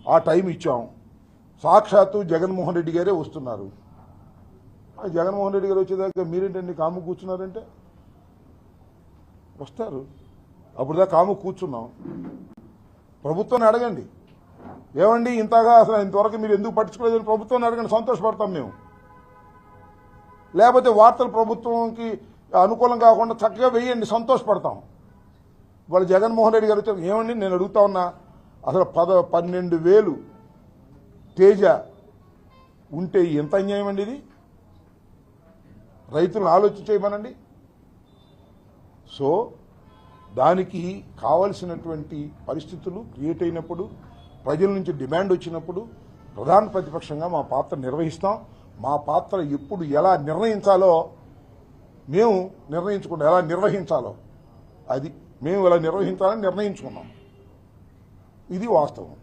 ఆ టైం ఇచ్చాం. సాక్షాత్తు జగన్మోహన్ రెడ్డి గారే వస్తున్నారు. జగన్మోహన్ రెడ్డి గారు వచ్చేదాకా మీరేంటండి కాము కూర్చున్నారంటే వస్తారు. అప్పుడుదా కాము కూర్చున్నాం. ప్రభుత్వాన్ని అడగండి, ఏమండి ఇంతగా అసలు ఇంతవరకు మీరు ఎందుకు పట్టించుకోలేదని ప్రభుత్వాన్ని అడగండి, సంతోషపడతాం మేము. లేకపోతే వార్తలు ప్రభుత్వంకి అనుకూలం కాకుండా చక్కగా వేయండి, సంతోషపడతాం. వాళ్ళు జగన్మోహన్ రెడ్డి గారు వచ్చారు, ఏమండి నేను అడుగుతా ఉన్నా, అసలు 12,000 తేజ ఉంటే ఎంత అన్యాయం అండి ఇది? రైతులను ఆలోచించేయమనండి. సో దానికి కావలసినటువంటి పరిస్థితులు క్రియేట్ అయినప్పుడు, ప్రజల నుంచి డిమాండ్ వచ్చినప్పుడు ప్రధాన ప్రతిపక్షంగా మా పాత్ర నిర్వహిస్తాం. మా పాత్ర ఎప్పుడు ఎలా నిర్ణయించాలో మేము నిర్ణయించుకున్నాం, ఎలా నిర్వహించాలో అది మేము ఎలా నిర్వహించాలని నిర్ణయించుకున్నాం. ఇది వాస్తవం.